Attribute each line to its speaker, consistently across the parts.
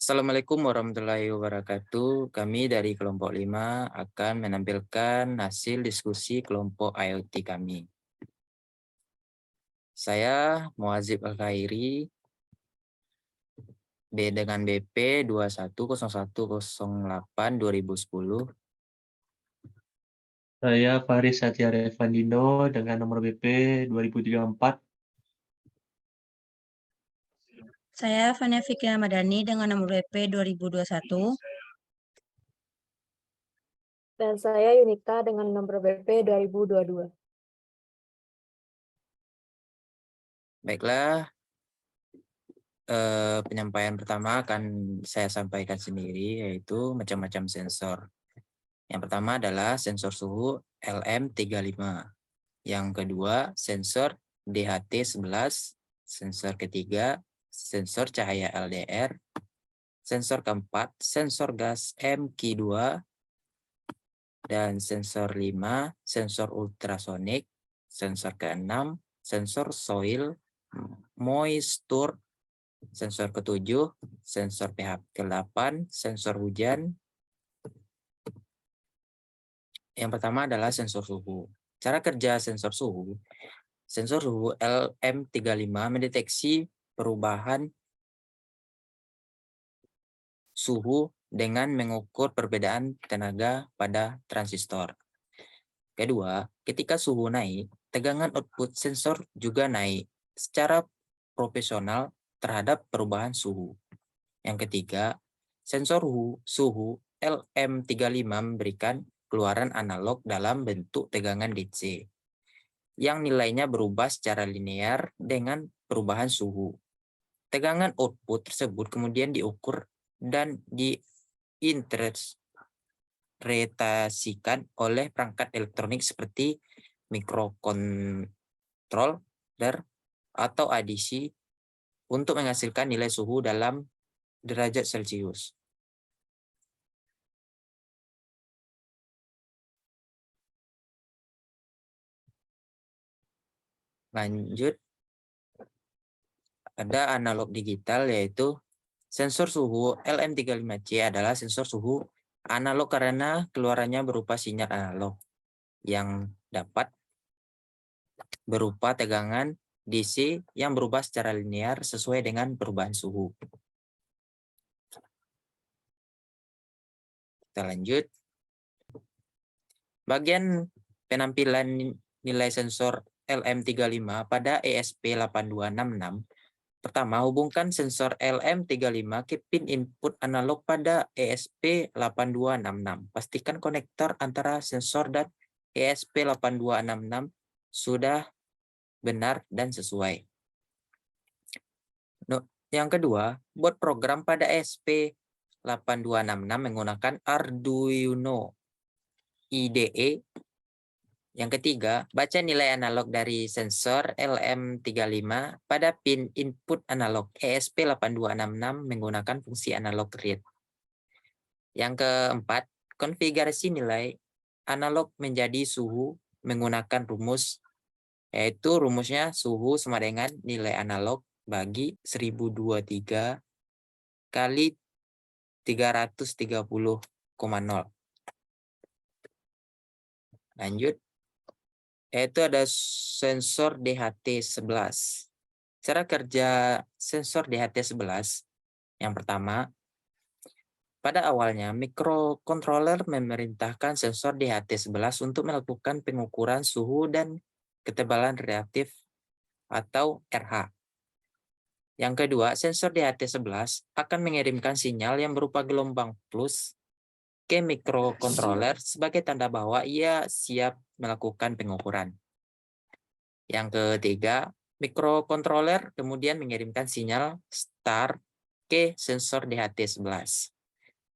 Speaker 1: Assalamualaikum warahmatullahi wabarakatuh. Kami dari kelompok 5 akan menampilkan hasil diskusi kelompok IoT kami. Saya Muazib Al-Khairi, dengan BP 210108-2010.
Speaker 2: Saya Faris Satya Revandino dengan nomor BP 2034.
Speaker 3: Saya Fania Fikri Madani dengan nomor BP 2021.
Speaker 4: Dan saya Yunita dengan nomor BP 2022.
Speaker 1: Baiklah, penyampaian pertama akan saya sampaikan sendiri, yaitu macam-macam sensor. Yang pertama adalah sensor suhu LM35. Yang kedua, sensor DHT11. Sensor ketiga, sensor cahaya LDR. Sensor keempat, sensor gas MQ2. Dan sensor 5, sensor ultrasonik. Sensor keenam, sensor soil moisture. Sensor ketujuh, sensor pH ke-8, sensor hujan. Yang pertama adalah sensor suhu. Cara kerja sensor suhu. Sensor suhu LM35 mendeteksi perubahan suhu dengan mengukur perbedaan tenaga pada transistor. Kedua, ketika suhu naik, tegangan output sensor juga naik secara proporsional terhadap perubahan suhu. Yang ketiga, sensor suhu LM35 memberikan keluaran analog dalam bentuk tegangan DC yang nilainya berubah secara linear dengan perubahan suhu. Tegangan output tersebut kemudian diukur dan diinterpretasikan oleh perangkat elektronik seperti microcontroller atau ADC untuk menghasilkan nilai suhu dalam derajat Celcius. Lanjut, ada analog digital, yaitu sensor suhu LM35C adalah sensor suhu analog karena keluarannya berupa sinyal analog yang dapat berupa tegangan DC yang berubah secara linear sesuai dengan perubahan suhu. Kita lanjut. Bagian penampilan nilai sensor LM35 pada ESP8266. Pertama, hubungkan sensor LM35 ke pin input analog pada ESP8266. Pastikan konektor antara sensor dan ESP8266 sudah benar dan sesuai. Yang kedua, buat program pada ESP8266 menggunakan Arduino IDE. Yang ketiga, baca nilai analog dari sensor LM35 pada pin input analog ESP8266 menggunakan fungsi analog read. Yang keempat, konfigurasi nilai analog menjadi suhu menggunakan rumus, yaitu rumusnya suhu sama dengan nilai analog bagi 1023 kali 330,0. Lanjut. Yaitu ada sensor DHT11. Cara kerja sensor DHT11. Yang pertama, pada awalnya microcontroller memerintahkan sensor DHT11 untuk melakukan pengukuran suhu dan ketebalan reaktif atau RH. Yang kedua, sensor DHT11 akan mengirimkan sinyal yang berupa gelombang plus ke microcontroller sebagai tanda bahwa ia siap melakukan pengukuran. Yang ketiga, microcontroller kemudian mengirimkan sinyal start ke sensor DHT11.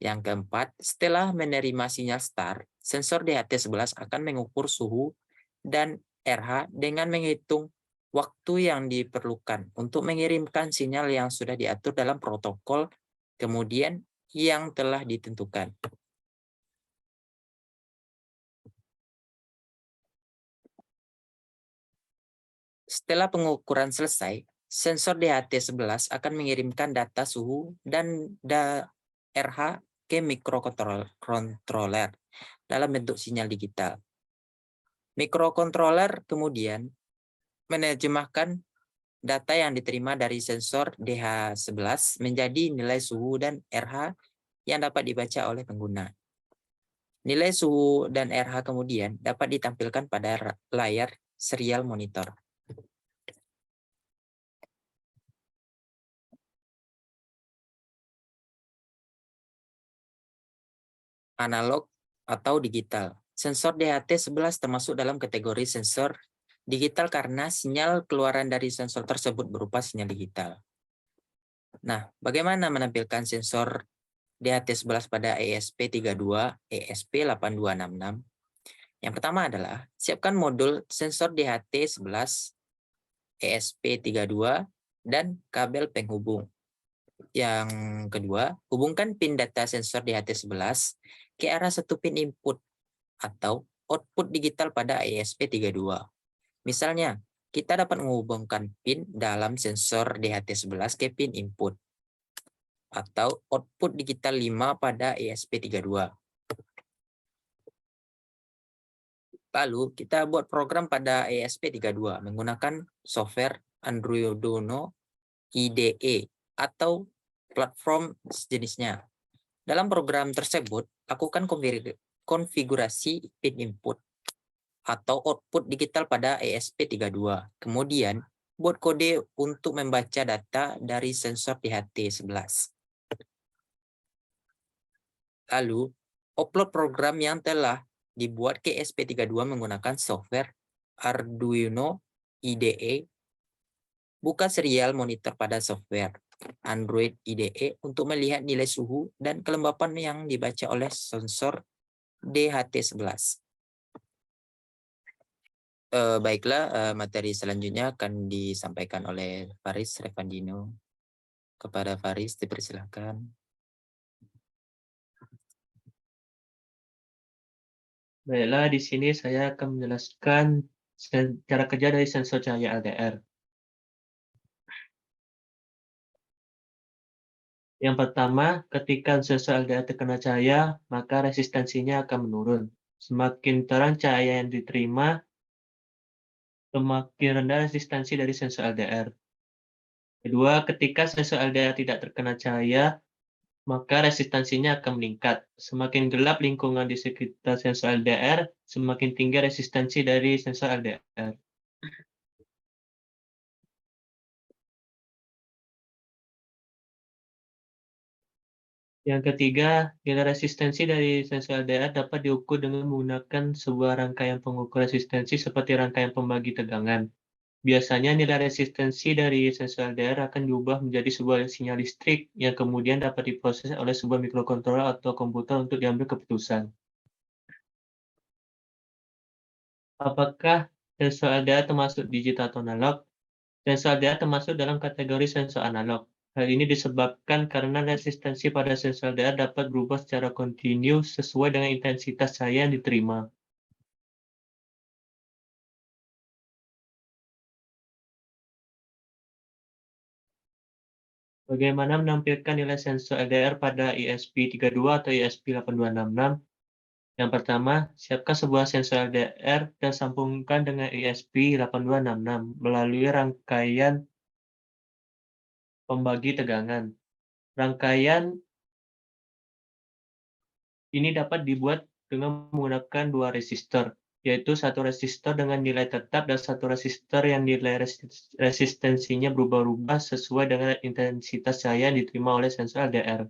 Speaker 1: Yang keempat, setelah menerima sinyal start, sensor DHT11 akan mengukur suhu dan RH dengan menghitung waktu yang diperlukan untuk mengirimkan sinyal yang sudah diatur dalam protokol kemudian yang telah ditentukan. Setelah pengukuran selesai, Sensor DHT11 akan mengirimkan data suhu dan RH ke mikrokontroler dalam bentuk sinyal digital. Mikrokontroler kemudian menerjemahkan data yang diterima dari sensor DH11 menjadi nilai suhu dan RH yang dapat dibaca oleh pengguna. Nilai suhu dan RH kemudian dapat ditampilkan pada layar serial monitor. Analog atau digital. Sensor DHT11 termasuk dalam kategori sensor digital karena sinyal keluaran dari sensor tersebut berupa sinyal digital. Nah, bagaimana menampilkan sensor DHT11 pada ESP32, ESP8266? Yang pertama adalah siapkan modul sensor DHT11, ESP32, dan kabel penghubung. Yang kedua, hubungkan pin data sensor DHT11 ke arah satu pin input atau output digital pada ESP32. Misalnya, kita dapat menghubungkan pin dalam sensor DHT11 ke pin input atau output digital 5 pada ESP32. Lalu, kita buat program pada ESP32 menggunakan software Arduino IDE atau platform sejenisnya. Dalam program tersebut, lakukan konfigurasi pin input atau output digital pada ESP32. Kemudian, buat kode untuk membaca data dari sensor DHT11. Lalu, upload program yang telah dibuat ke ESP32 menggunakan software Arduino IDE. Buka serial monitor pada software Android IDE untuk melihat nilai suhu dan kelembapan yang dibaca oleh sensor DHT11. Baiklah, materi selanjutnya akan disampaikan oleh Faris Revandino. Kepada Faris, dipersilakan.
Speaker 2: Baiklah, di sini saya akan menjelaskan cara kerja dari sensor cahaya LDR. Yang pertama, ketika sensor LDR terkena cahaya, maka resistensinya akan menurun. Semakin terang cahaya yang diterima, semakin rendah resistensi dari sensor LDR. Kedua, ketika sensor LDR tidak terkena cahaya, maka resistensinya akan meningkat. Semakin gelap lingkungan di sekitar sensor LDR, semakin tinggi resistensi dari sensor LDR. Yang ketiga, nilai resistensi dari sensor LDR dapat diukur dengan menggunakan sebuah rangkaian pengukur resistensi seperti rangkaian pembagi tegangan. Biasanya nilai resistensi dari sensor LDR akan diubah menjadi sebuah sinyal listrik yang kemudian dapat diproses oleh sebuah mikrokontroler atau komputer untuk diambil keputusan. Apakah sensor LDR termasuk digital atau analog? Sensor LDR termasuk dalam kategori sensor analog. Hal ini disebabkan karena resistensi pada sensor LDR dapat berubah secara kontinu sesuai dengan intensitas cahaya yang diterima. Bagaimana menampilkan nilai sensor LDR pada ESP32 atau ESP8266? Yang pertama, siapkan sebuah sensor LDR dan sambungkan dengan ESP8266 melalui rangkaian pembagi tegangan. Rangkaian ini dapat dibuat dengan menggunakan dua resistor, yaitu satu resistor dengan nilai tetap dan satu resistor yang nilai resistensinya berubah-ubah sesuai dengan intensitas cahaya yang diterima oleh sensor LDR.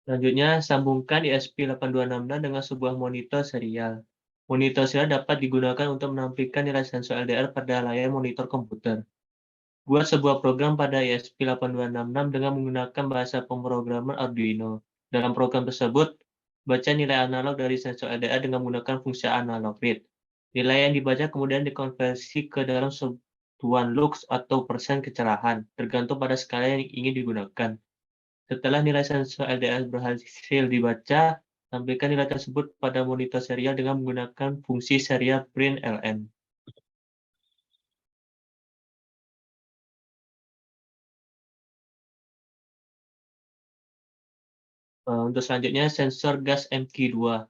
Speaker 2: Selanjutnya, sambungkan ESP8266 dengan sebuah monitor serial. Monitor serial dapat digunakan untuk menampilkan nilai sensor LDR pada layar monitor komputer. Buat sebuah program pada ESP8266 dengan menggunakan bahasa pemrograman Arduino. Dalam program tersebut, baca nilai analog dari sensor LDR dengan menggunakan fungsi analog read. Nilai yang dibaca kemudian dikonversi ke dalam satuan lux atau persen kecerahan, tergantung pada skala yang ingin digunakan. Setelah nilai sensor LDR berhasil dibaca, tampilkan nilai tersebut pada monitor serial dengan menggunakan fungsi serial print ln. Untuk selanjutnya, sensor gas MQ2.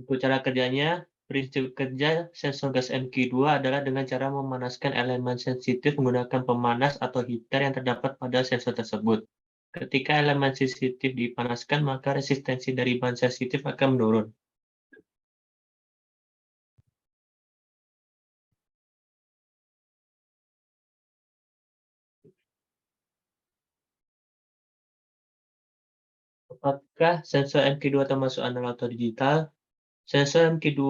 Speaker 2: Untuk cara kerjanya, prinsip kerja sensor gas MQ2 adalah dengan cara memanaskan elemen sensitif menggunakan pemanas atau heater yang terdapat pada sensor tersebut. Ketika elemen sensitif dipanaskan, maka resistensi dari bahan sensitif akan menurun. Apakah sensor MQ2 termasuk analog atau digital? Sensor MQ2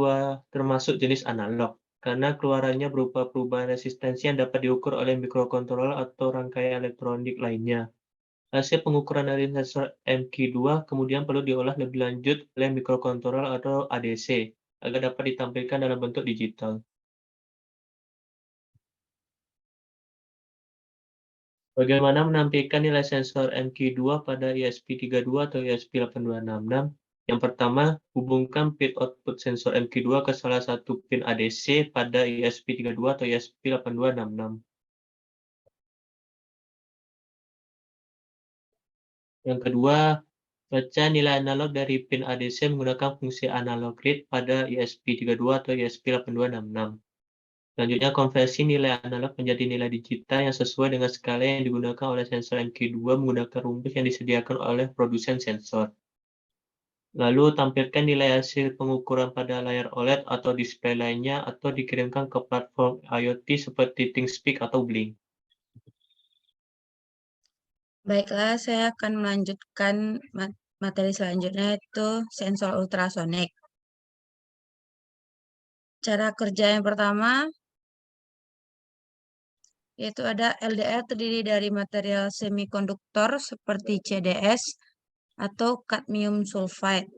Speaker 2: termasuk jenis analog, karena keluarannya berupa perubahan resistensi yang dapat diukur oleh mikrokontroler atau rangkaian elektronik lainnya. Hasil pengukuran dari sensor MQ2 kemudian perlu diolah lebih lanjut oleh mikrokontroler atau ADC, agar dapat ditampilkan dalam bentuk digital. Bagaimana menampilkan nilai sensor MQ2 pada ESP32 atau ESP8266? Yang pertama, hubungkan pin output sensor MQ2 ke salah satu pin ADC pada ESP32 atau ESP8266. Yang kedua, baca nilai analog dari pin ADC menggunakan fungsi analog read pada ESP32 atau ESP8266. Selanjutnya, konversi nilai analog menjadi nilai digital yang sesuai dengan skala yang digunakan oleh sensor MQ2 menggunakan rumus yang disediakan oleh produsen sensor. Lalu, tampilkan nilai hasil pengukuran pada layar OLED atau display lainnya atau dikirimkan ke platform IoT seperti ThinkSpeak atau Blink.
Speaker 3: Baiklah, saya akan melanjutkan materi selanjutnya, yaitu sensor ultrasonik. Cara kerja yang pertama, yaitu ada LDR terdiri dari material semikonduktor seperti CDS atau kadmium sulfide,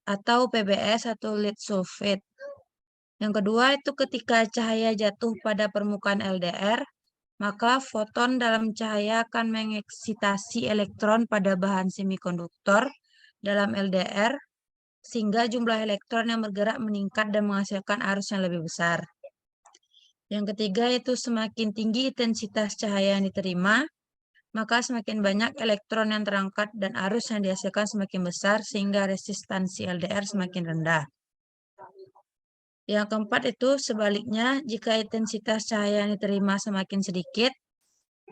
Speaker 3: atau PBS atau lead sulfate. Yang kedua itu ketika cahaya jatuh pada permukaan LDR, maka foton dalam cahaya akan mengeksitasi elektron pada bahan semikonduktor dalam LDR, sehingga jumlah elektron yang bergerak meningkat dan menghasilkan arus yang lebih besar. Yang ketiga yaitu semakin tinggi intensitas cahaya yang diterima, maka semakin banyak elektron yang terangkat dan arus yang dihasilkan semakin besar sehingga resistansi LDR semakin rendah. Yang keempat itu sebaliknya, jika intensitas cahaya yang diterima semakin sedikit,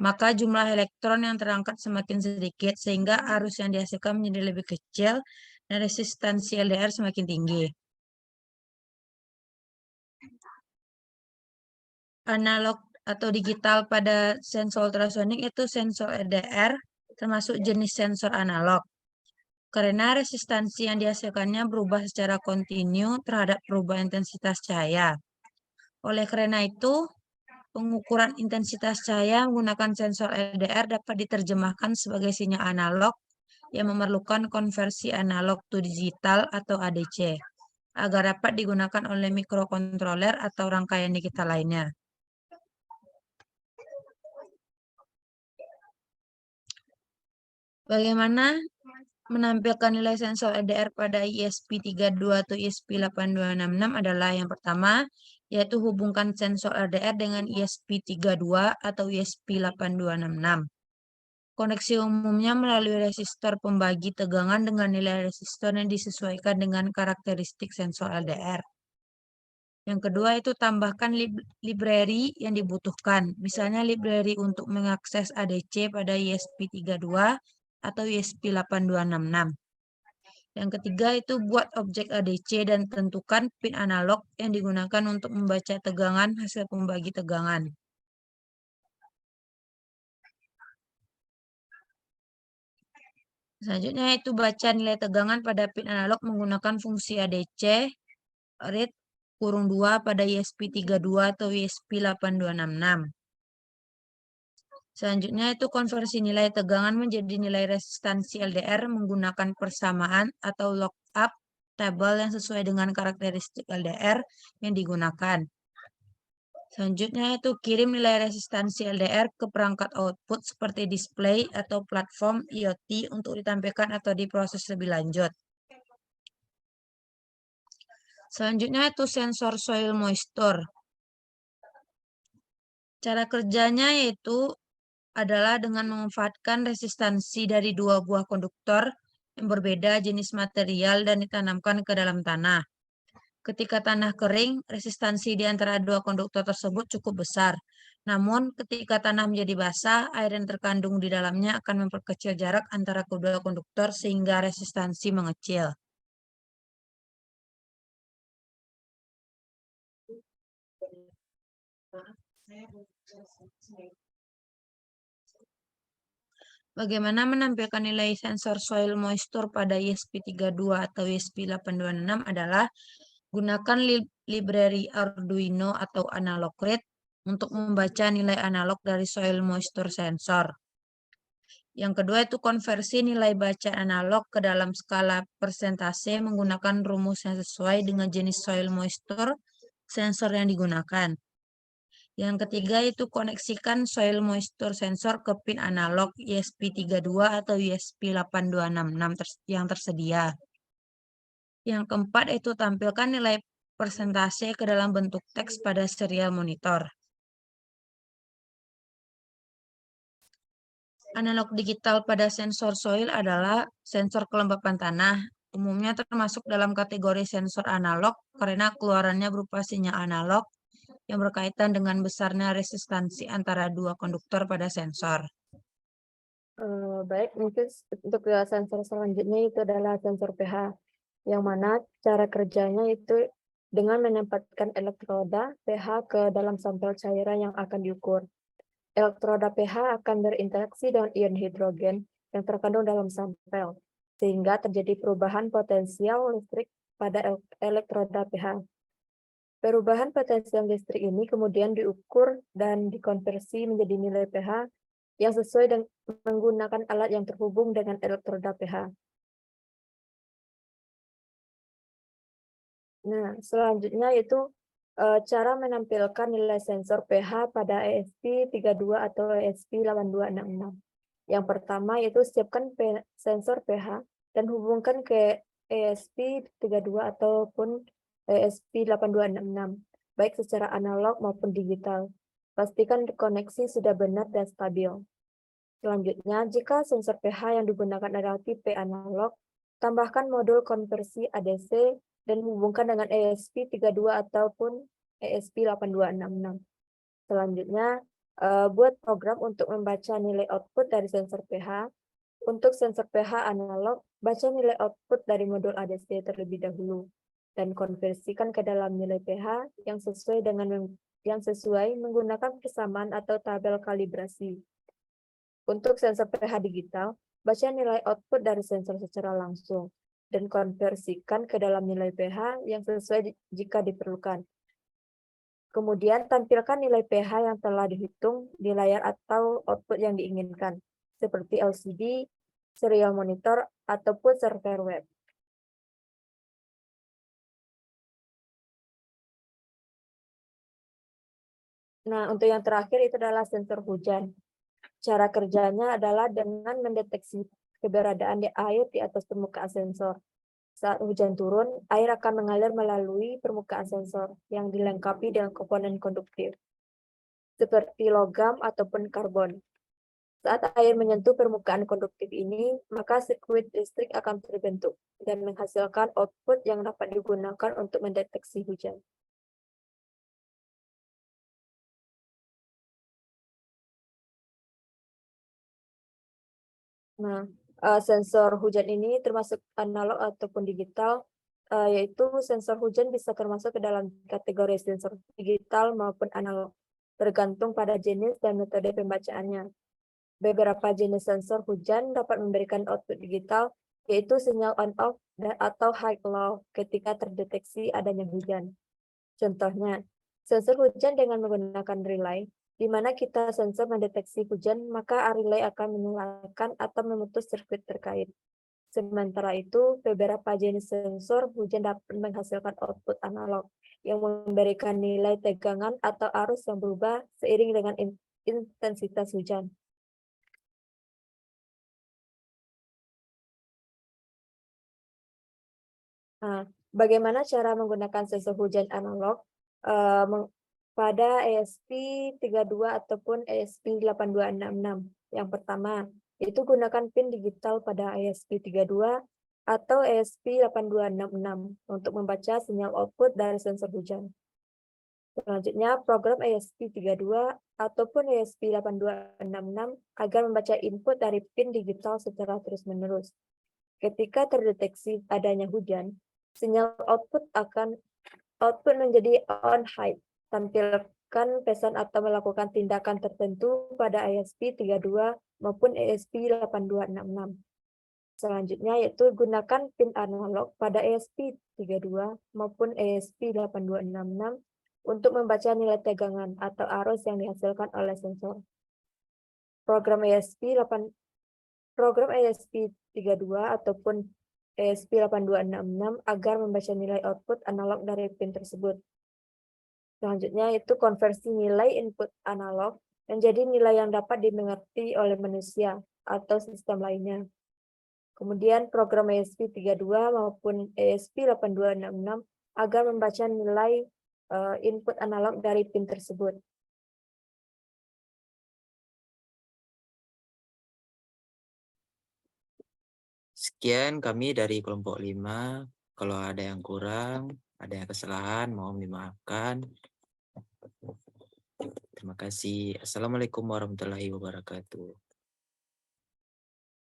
Speaker 3: maka jumlah elektron yang terangkat semakin sedikit sehingga arus yang dihasilkan menjadi lebih kecil dan resistansi LDR semakin tinggi. Analog atau digital pada sensor ultrasonik itu sensor LDR termasuk jenis sensor analog. Karena resistansi yang dihasilkannya berubah secara kontinu terhadap perubahan intensitas cahaya. Oleh karena itu, pengukuran intensitas cahaya menggunakan sensor LDR dapat diterjemahkan sebagai sinyal analog yang memerlukan konversi analog to digital atau ADC agar dapat digunakan oleh mikrokontroler atau rangkaian digital lainnya. Bagaimana menampilkan nilai sensor LDR pada ESP32 atau ESP8266 adalah yang pertama, yaitu hubungkan sensor LDR dengan ESP32 atau ESP8266. Koneksi umumnya melalui resistor pembagi tegangan dengan nilai resistor yang disesuaikan dengan karakteristik sensor LDR. Yang kedua itu tambahkan library yang dibutuhkan, misalnya library untuk mengakses ADC pada ESP32 atau ESP8266. Yang ketiga itu buat objek ADC dan tentukan pin analog yang digunakan untuk membaca tegangan hasil pembagi tegangan. Selanjutnya itu baca nilai tegangan pada pin analog menggunakan fungsi ADC read (2) pada ESP32 atau ESP8266. Selanjutnya itu konversi nilai tegangan menjadi nilai resistansi LDR menggunakan persamaan atau lookup tabel yang sesuai dengan karakteristik LDR yang digunakan. Selanjutnya itu kirim nilai resistansi LDR ke perangkat output seperti display atau platform IoT untuk ditampilkan atau diproses lebih lanjut. Selanjutnya itu sensor soil moisture. Cara kerjanya yaitu adalah dengan memanfaatkan resistansi dari dua buah konduktor yang berbeda jenis material dan ditanamkan ke dalam tanah. Ketika tanah kering, resistansi di antara dua konduktor tersebut cukup besar. Namun, ketika tanah menjadi basah, air yang terkandung di dalamnya akan memperkecil jarak antara kedua konduktor sehingga resistansi mengecil. Bagaimana menampilkan nilai sensor soil moisture pada ESP32 atau ESP826 adalah gunakan library Arduino atau analog read untuk membaca nilai analog dari soil moisture sensor. Yang kedua itu konversi nilai baca analog ke dalam skala persentase menggunakan rumus yang sesuai dengan jenis soil moisture sensor yang digunakan. Yang ketiga itu koneksikan soil moisture sensor ke pin analog ESP32 atau ESP8266 yang tersedia. Yang keempat itu tampilkan nilai persentase ke dalam bentuk teks pada serial monitor. Analog digital pada sensor soil adalah sensor kelembapan tanah. Umumnya termasuk dalam kategori sensor analog karena keluarannya berupa sinyal analog yang berkaitan dengan besarnya resistansi antara dua konduktor pada sensor.
Speaker 4: Baik, mungkin untuk sensor selanjutnya itu adalah sensor pH, yang mana cara kerjanya itu dengan menempatkan elektroda pH ke dalam sampel cairan yang akan diukur. Elektroda pH akan berinteraksi dengan ion hidrogen yang terkandung dalam sampel, sehingga terjadi perubahan potensial listrik pada elektroda pH. Perubahan potensial listrik ini kemudian diukur dan dikonversi menjadi nilai pH yang sesuai dengan menggunakan alat yang terhubung dengan elektroda pH. Nah, selanjutnya itu cara menampilkan nilai sensor pH pada ESP32 atau ESP8266. Yang pertama yaitu siapkan sensor pH dan hubungkan ke ESP32 ataupun ESP8266, baik secara analog maupun digital. Pastikan koneksi sudah benar dan stabil. Selanjutnya, jika sensor pH yang digunakan adalah tipe analog, tambahkan modul konversi ADC dan hubungkan dengan ESP32 ataupun ESP8266. Selanjutnya, buat program untuk membaca nilai output dari sensor pH. Untuk sensor pH analog, baca nilai output dari modul ADC terlebih dahulu dan konversikan ke dalam nilai pH yang sesuai menggunakan persamaan atau tabel kalibrasi. Untuk sensor pH digital, baca nilai output dari sensor secara langsung dan konversikan ke dalam nilai pH yang sesuai jika diperlukan. Kemudian tampilkan nilai pH yang telah dihitung di layar atau output yang diinginkan, seperti LCD, serial monitor, ataupun server web. Nah, untuk yang terakhir itu adalah sensor hujan. Cara kerjanya adalah dengan mendeteksi keberadaan air di atas permukaan sensor. Saat hujan turun, air akan mengalir melalui permukaan sensor yang dilengkapi dengan komponen konduktif, seperti logam ataupun karbon. Saat air menyentuh permukaan konduktif ini, maka sirkuit listrik akan terbentuk dan menghasilkan output yang dapat digunakan untuk mendeteksi hujan. Nah, sensor hujan ini termasuk analog ataupun digital, yaitu sensor hujan bisa termasuk ke dalam kategori sensor digital maupun analog, tergantung pada jenis dan metode pembacaannya. Beberapa jenis sensor hujan dapat memberikan output digital, yaitu sinyal on-off atau high-low ketika terdeteksi adanya hujan. Contohnya, sensor hujan dengan menggunakan relay, di mana kita sensor mendeteksi hujan, maka relay akan menyalakan atau memutus sirkuit terkait. Sementara itu, beberapa jenis sensor hujan dapat menghasilkan output analog yang memberikan nilai tegangan atau arus yang berubah seiring dengan intensitas hujan. Nah, bagaimana cara menggunakan sensor hujan analog pada ESP32 ataupun ESP8266? Yang pertama, yaitu gunakan pin digital pada ESP32 atau ESP8266 untuk membaca sinyal output dari sensor hujan. Selanjutnya, program ESP32 ataupun ESP8266 agar membaca input dari pin digital secara terus-menerus. Ketika terdeteksi adanya hujan, sinyal output menjadi on high, tampilkan pesan atau melakukan tindakan tertentu pada ESP32 maupun ESP8266. Selanjutnya yaitu gunakan pin analog pada ESP32 maupun ESP8266 untuk membaca nilai tegangan atau arus yang dihasilkan oleh sensor. Program ESP32 ataupun ESP8266 agar membaca nilai output analog dari pin tersebut. Selanjutnya itu konversi nilai input analog menjadi nilai yang dapat dimengerti oleh manusia atau sistem lainnya. Kemudian program ESP32 maupun ESP8266 agar membaca nilai input analog dari pin tersebut.
Speaker 1: Sekian kami dari kelompok 5. Kalau ada yang kurang, ada yang kesalahan, mohon dimaafkan. Terima kasih. Assalamualaikum warahmatullahi wabarakatuh.